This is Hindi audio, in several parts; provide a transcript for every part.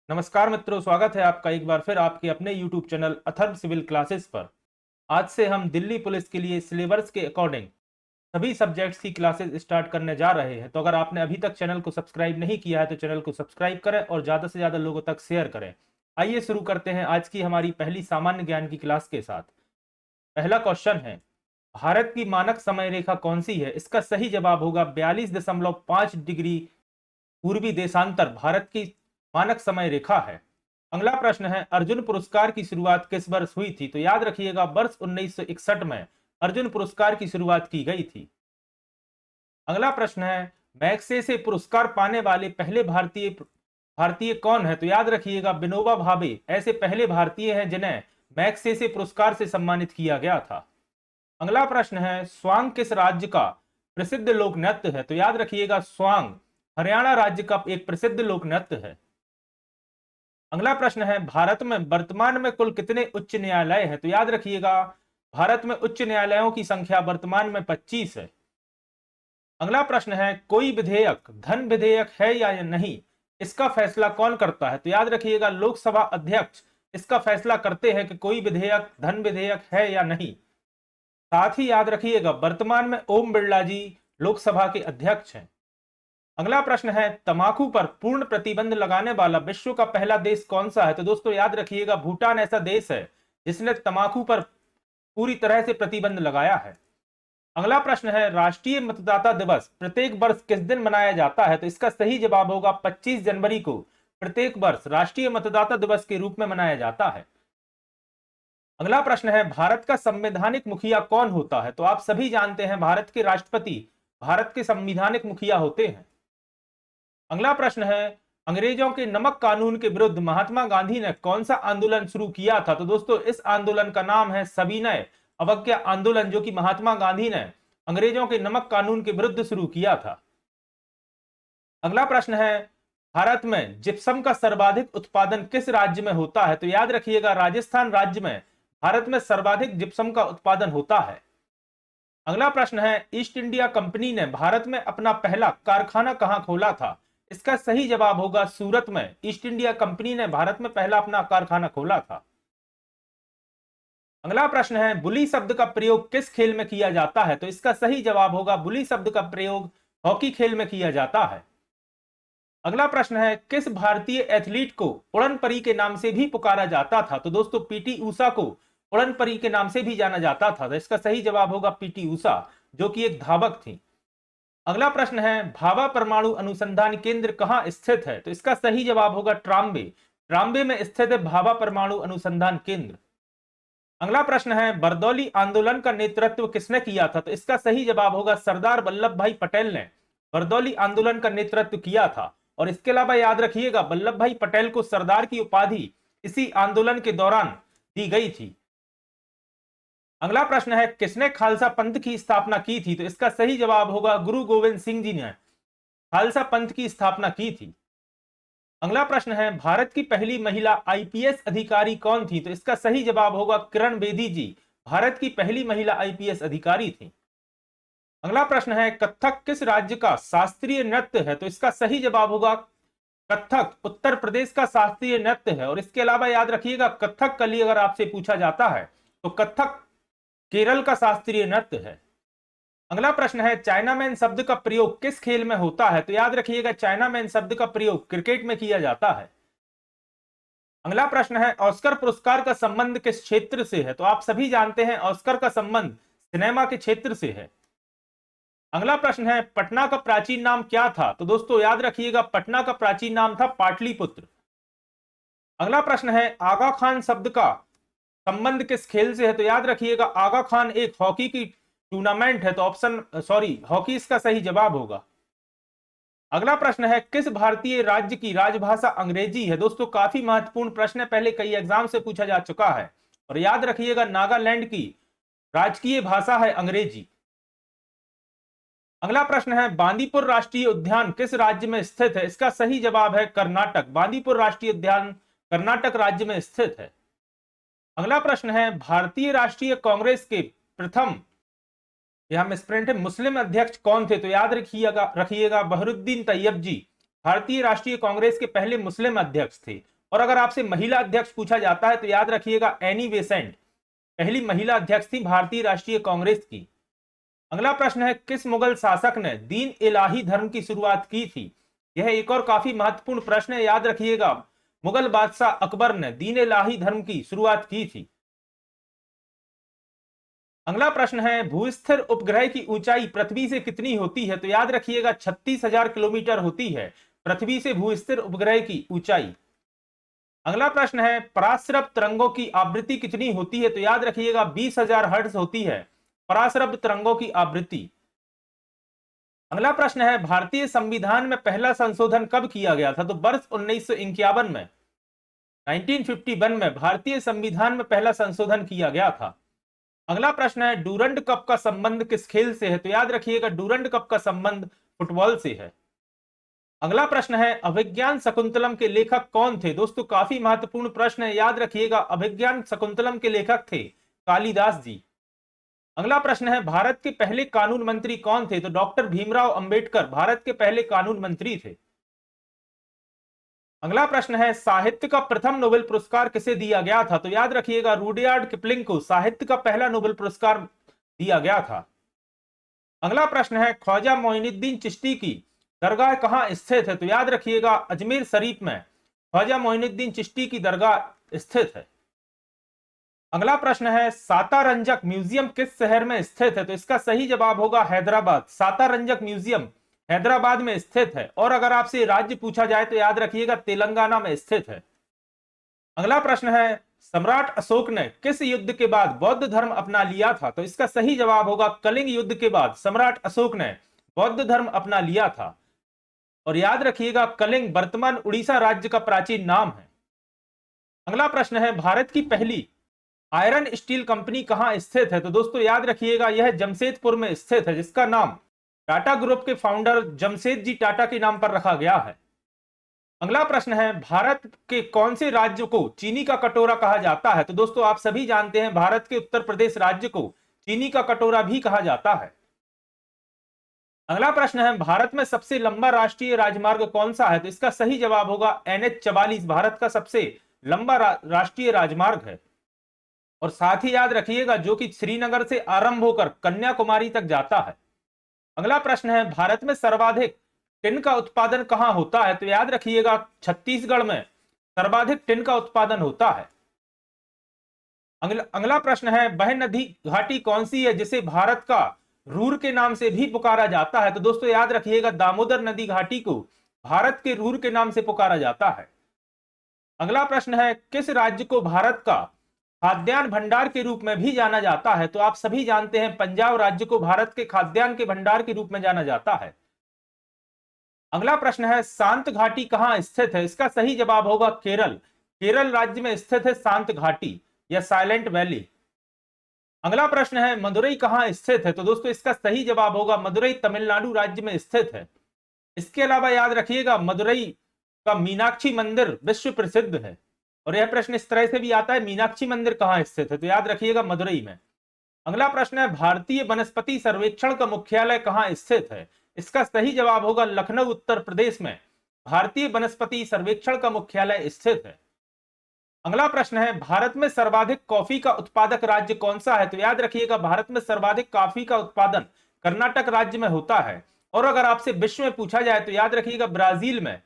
नमस्कार मित्रों, स्वागत है आपका एक बार फिर आपके अपने YouTube channel Atharva civil classes पर। आज से हम दिल्ली पुलिस के लिए सिलेबस के अकॉर्डिंग सभी सब्जेक्ट्स की क्लासेस स्टार्ट करने जा रहे हैं। तो अगर आपने अभी तक चैनल को सब्सक्राइब नहीं किया है तो चैनल को सब्सक्राइब करें और ज़्यादा से ज़्यादा लोगों तक शेयर करें। आइए शुरू करते हैं आज की हमारी पहली सामान्य ज्ञान की क्लास के साथ। पहला क्वेश्चन है, भारत की मानक समय रेखा कौन सी है? इसका सही जवाब होगा 42.5 डिग्री पूर्वी देशांतर भारत की मानक समय रेखा है। अगला प्रश्न है, अर्जुन पुरस्कार की शुरुआत किस वर्ष हुई थी? तो याद रखिएगा वर्ष 1961 में अर्जुन पुरस्कार की शुरुआत की गई थी। अगला प्रश्न है, मैग्सेसे पुरस्कार पाने वाले पहले भारतीय भारतीय कौन है? तो याद रखिएगा विनोबा भावे ऐसे पहले भारतीय हैं जिन्हें मैग्सेसे पुरस्कार से सम्मानित किया गया था। अगला प्रश्न है, स्वांग किस राज्य का प्रसिद्ध लोक नृत्य है? तो याद रखिएगा स्वांग हरियाणा राज्य का एक प्रसिद्ध लोक नृत्य है। अगला प्रश्न है, भारत में वर्तमान में कुल कितने उच्च न्यायालय हैं? तो याद रखिएगा भारत में उच्च न्यायालयों की संख्या वर्तमान में 25 है। अगला प्रश्न है, कोई विधेयक धन विधेयक है या नहीं, इसका फैसला कौन करता है? तो याद रखिएगा लोकसभा अध्यक्ष इसका फैसला करते हैं कि कोई विधेयक धन विधेयक है या नहीं। साथ ही याद रखिएगा वर्तमान में ओम बिरला जी लोकसभा के अध्यक्ष हैं। अगला प्रश्न है, तंबाकू पर पूर्ण प्रतिबंध लगाने वाला विश्व का पहला देश कौन सा है? तो दोस्तों याद रखिएगा भूटान ऐसा देश है जिसने तंबाकू पर पूरी तरह से प्रतिबंध लगाया है। अगला प्रश्न है, राष्ट्रीय मतदाता दिवस प्रत्येक वर्ष किस दिन मनाया जाता है? तो इसका सही जवाब होगा 25 जनवरी को प्रत्येक वर्ष राष्ट्रीय मतदाता दिवस के रूप में मनाया जाता है। अगला प्रश्न है, भारत का संवैधानिक मुखिया कौन होता है? तो आप सभी जानते हैं भारत के राष्ट्रपति भारत के संवैधानिक मुखिया होते हैं। अगला प्रश्न है, अंग्रेजों के नमक कानून के विरुद्ध महात्मा गांधी ने कौन सा आंदोलन शुरू किया था? तो दोस्तों इस आंदोलन का नाम है सविनय अवज्ञा आंदोलन, जो कि महात्मा गांधी ने अंग्रेजों के नमक कानून के विरुद्ध शुरू किया था। अगला प्रश्न है, भारत में जिप्सम का सर्वाधिक उत्पादन किस राज्य में होता है? तो याद रखिएगा राजस्थान राज्य में भारत में सर्वाधिक जिप्सम का उत्पादन होता है। अगला प्रश्न है, ईस्ट इंडिया कंपनी ने भारत में अपना पहला कारखाना कहां खोला था? इसका सही जवाब होगा सूरत में ईस्ट इंडिया कंपनी ने भारत में पहला अपना कारखाना खोला था। अगला प्रश्न है, बुली शब्द का प्रयोग किस खेल में किया जाता है? तो इसका सही जवाब होगा बुली शब्द का प्रयोग हॉकी खेल में किया जाता है। अगला प्रश्न है, किस भारतीय एथलीट को उड़न परी के नाम से भी पुकारा जाता था? तो दोस्तों पीटी ऊषा को उड़न परी के नाम से भी जाना जाता था। तो इसका सही जवाब होगा पीटी ऊषा, जो कि एक धावक थी। अगला प्रश्न है, भाभा परमाणु अनुसंधान केंद्र कहां स्थित है? तो इसका सही जवाब होगा ट्राम्बे। ट्राम्बे में स्थित है भाभा परमाणु अनुसंधान केंद्र। अगला प्रश्न है, बरदौली आंदोलन का नेतृत्व किसने किया था? तो इसका सही जवाब होगा सरदार वल्लभ भाई पटेल ने बरदौली आंदोलन का नेतृत्व किया था। और इसके अलावा याद रखिएगा वल्लभ भाई पटेल को सरदार की उपाधि इसी आंदोलन के दौरान दी गई थी। अगला प्रश्न है, किसने खालसा पंथ की स्थापना की थी? तो इसका सही जवाब होगा गुरु गोविंद सिंह जी ने खालसा पंथ की स्थापना की थी। अगला प्रश्न है, भारत की पहली महिला आईपीएस अधिकारी कौन थी? तो इसका सही जवाब होगा किरण बेदी जी भारत की पहली महिला आईपीएस अधिकारी थी। अगला प्रश्न है, कथक किस राज्य का शास्त्रीय नृत्य है? तो इसका सही जवाब होगा कथक उत्तर प्रदेश का शास्त्रीय नृत्य है। और इसके अलावा याद रखिएगा कथक कली अगर आपसे पूछा जाता है तो कथक केरल का शास्त्रीय नृत्य है। अगला प्रश्न है, चाइना मैन शब्द का प्रयोग किस खेल में होता है? तो याद रखिएगा चाइना मैन शब्द का प्रयोग क्रिकेट में किया जाता है। अगला प्रश्न है, ऑस्कर पुरस्कार का संबंध किस क्षेत्र से है? तो आप सभी जानते हैं ऑस्कर का संबंध सिनेमा के क्षेत्र से है। अगला प्रश्न है, पटना का प्राचीन नाम क्या था? तो दोस्तों याद रखिएगा पटना का प्राचीन नाम था पाटलिपुत्र। अगला प्रश्न है, आगा खान शब्द का संबंध किस खेल से है? तो याद रखिएगा आगा खान एक हॉकी की टूर्नामेंट है। तो हॉकी इसका सही जवाब होगा। अगला प्रश्न है, किस भारतीय राज्य की राजभाषा अंग्रेजी है? दोस्तों काफी महत्वपूर्ण प्रश्न है, पहले कई एग्जाम से पूछा जा चुका है। और याद रखिएगा नागालैंड की राजकीय भाषा है अंग्रेजी। अगला प्रश्न है, बांदीपुर राष्ट्रीय उद्यान किस राज्य में स्थित है? इसका सही जवाब है कर्नाटक। बांदीपुर राष्ट्रीय उद्यान कर्नाटक राज्य में स्थित है। अगला प्रश्न है, भारतीय राष्ट्रीय कांग्रेस के प्रथम यहां मिसप्रिंट है मुस्लिम अध्यक्ष कौन थे? तो याद रखिएगा बहरुद्दीन तैयब जी भारतीय राष्ट्रीय कांग्रेस के पहले मुस्लिम अध्यक्ष थे। और अगर आपसे महिला अध्यक्ष पूछा जाता है तो याद रखिएगा एनी बेसेंट, पहली महिला अध्यक्ष थी भारतीय राष्ट्रीय कांग्रेस की। अगला प्रश्न है, किस मुगल शासक ने दीन इलाही धर्म की शुरुआत की थी? यह एक और काफी महत्वपूर्ण प्रश्न है, याद रखिएगा मुगल बादशाह अकबर ने दीन इलाही धर्म की शुरुआत की थी। अगला प्रश्न है, भूस्थिर उपग्रह की ऊंचाई पृथ्वी से कितनी होती है? तो याद रखिएगा 36,000 किलोमीटर होती है पृथ्वी से भूस्थिर उपग्रह की ऊंचाई। अगला प्रश्न है, पराश्रव तरंगों की आवृत्ति कितनी होती है? तो याद रखिएगा 20,000 हर्ट्ज होती है पराश्रव तरंगों की आवृत्ति। अगला प्रश्न है, भारतीय संविधान में पहला संशोधन कब किया गया था? तो वर्ष 1951 में, 1951 में भारतीय संविधान में पहला संशोधन किया गया था। अगला प्रश्न है, डूरंड कप का संबंध किस खेल से है? तो याद रखिएगा डूरंड कप का संबंध फुटबॉल से है। अगला प्रश्न है, अभिज्ञान शकुंतलम के लेखक कौन थे? दोस्तों काफी महत्वपूर्ण प्रश्न है, याद रखिएगा अभिज्ञान शकुंतलम के लेखक थे कालिदास जी। अगला प्रश्न है, भारत के पहले कानून मंत्री कौन थे? तो डॉक्टर भीमराव अंबेडकर भारत के पहले कानून मंत्री थे। अगला प्रश्न है, साहित्य का प्रथम नोबेल पुरस्कार किसे दिया गया था? तो याद रखिएगा रुडयार्ड किपलिंग को साहित्य का पहला नोबेल पुरस्कार दिया गया था। अगला प्रश्न है, ख्वाजा मोइनुद्दीन चिश्ती की दरगाह कहां स्थित है? तो याद रखिएगा अजमेर शरीफ में ख्वाजा मोइनुद्दीन चिश्ती की दरगाह स्थित है। अगला प्रश्न है, सातारंजक म्यूजियम किस शहर में स्थित है? तो इसका सही जवाब होगा हैदराबाद। सातारंजक म्यूजियम हैदराबाद में स्थित है। और अगर आपसे राज्य पूछा जाए तो याद रखिएगा तेलंगाना में स्थित है। अगला प्रश्न है, सम्राट अशोक ने किस युद्ध के बाद बौद्ध धर्म अपना लिया था? तो इसका सही जवाब होगा कलिंग युद्ध के बाद सम्राट अशोक ने बौद्ध धर्म अपना लिया था। और याद रखिएगा कलिंग वर्तमान उड़ीसा राज्य का प्राचीन नाम है। अगला प्रश्न है, भारत की पहली आयरन स्टील कंपनी कहां स्थित है? तो दोस्तों याद रखिएगा यह जमशेदपुर में स्थित है, जिसका नाम टाटा ग्रुप के फाउंडर जमशेद जी टाटा के नाम पर रखा गया है। अगला प्रश्न है, भारत के कौन से राज्य को चीनी का कटोरा कहा जाता है? तो दोस्तों आप सभी जानते हैं भारत के उत्तर प्रदेश राज्य को चीनी का कटोरा भी कहा जाता है। अगला प्रश्न है, भारत में सबसे लंबा राष्ट्रीय राजमार्ग कौन सा है? तो इसका सही जवाब होगा NH-44 भारत का सबसे लंबा राष्ट्रीय राजमार्ग है। और साथ ही याद रखिएगा जो कि श्रीनगर से आरंभ होकर कन्याकुमारी तक जाता है। अगला प्रश्न है, भारत में सर्वाधिक टिन का उत्पादन कहां होता है? तो याद रखिएगा छत्तीसगढ़ में सर्वाधिक टिन का उत्पादन होता है। अगला प्रश्न है, वह नदी घाटी कौन सी है जिसे भारत का रूर के नाम से भी पुकारा जाता है? तो दोस्तों याद रखिएगा दामोदर नदी घाटी को भारत के रूर के नाम से पुकारा जाता है। अगला प्रश्न है, किस राज्य को भारत का खाद्यान्न भंडार के रूप में भी जाना जाता है? तो आप सभी जानते हैं पंजाब राज्य को भारत के खाद्यान्न के भंडार के रूप में जाना जाता है। अगला प्रश्न है, शांत घाटी कहां स्थित है? इसका सही जवाब होगा केरल। केरल राज्य में स्थित है शांत घाटी या साइलेंट वैली। अगला प्रश्न है, मदुरई कहां स्थित है? तो दोस्तों इसका सही जवाब होगा मदुरई तमिलनाडु राज्य में स्थित है। इसके अलावा याद रखिएगा मदुरई का मीनाक्षी मंदिर विश्व प्रसिद्ध है। और यह प्रश्न इस तरह से भी आता है, मीनाक्षी मंदिर कहां स्थित है? तो याद रखिएगा मदुरई में। अगला प्रश्न है, भारतीय वनस्पति सर्वेक्षण का मुख्यालय कहां स्थित है? इसका सही जवाब होगा लखनऊ उत्तर प्रदेश में भारतीय वनस्पति सर्वेक्षण का मुख्यालय स्थित है। अगला प्रश्न है, भारत में सर्वाधिक कॉफी का उत्पादक राज्य कौन सा है? तो याद रखिएगा भारत में सर्वाधिक कॉफी का उत्पादन कर्नाटक राज्य में होता है। और अगर आपसे विश्व में पूछा जाए तो याद रखिएगा ब्राजील में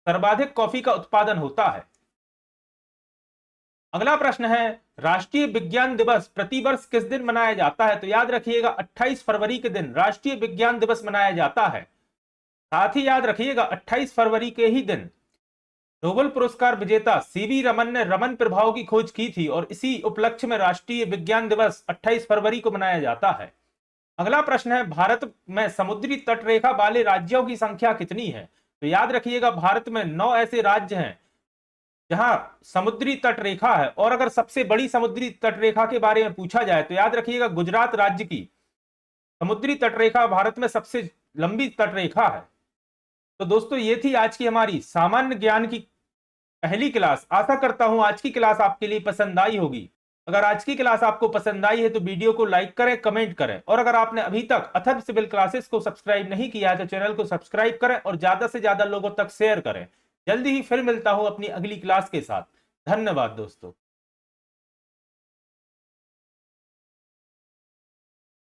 सर्वाधिक कॉफी का उत्पादन होता है। अगला प्रश्न है, राष्ट्रीय विज्ञान दिवस प्रतिवर्ष किस दिन मनाया जाता है? तो याद रखिएगा 28 फरवरी के दिन राष्ट्रीय विज्ञान दिवस मनाया जाता है। साथ ही याद रखिएगा 28 फरवरी के ही दिन नोबेल पुरस्कार विजेता सीवी रमन ने रमन प्रभाव की खोज की थी और इसी उपलक्ष्य में राष्ट्रीय विज्ञान दिवस 28 फरवरी को मनाया जाता है। अगला प्रश्न है, भारत में समुद्री तटरेखा वाले राज्यों की संख्या कितनी है? तो याद रखिएगा भारत में 9 ऐसे राज्य हैं जहां समुद्री तटरेखा है। और अगर सबसे बड़ी समुद्री तटरेखा के बारे में पूछा जाए तो याद रखिएगा गुजरात राज्य की समुद्री तटरेखा भारत में सबसे लंबी तटरेखा है। तो दोस्तों ये थी आज की हमारी सामान्य ज्ञान की पहली क्लास। आशा करता हूं आज की क्लास आपके लिए पसंद आई होगी। अगर आज की क्लास आपको पसंद आई है तो वीडियो को लाइक करें, कमेंट करें। और अगर आपने अभी तक अथर्व सिविल क्लासेस को सब्सक्राइब नहीं किया है तो चैनल को सब्सक्राइब करें और ज्यादा से ज्यादा लोगों तक शेयर करें। जल्दी ही फिर मिलता हूं अपनी अगली क्लास के साथ। धन्यवाद दोस्तों।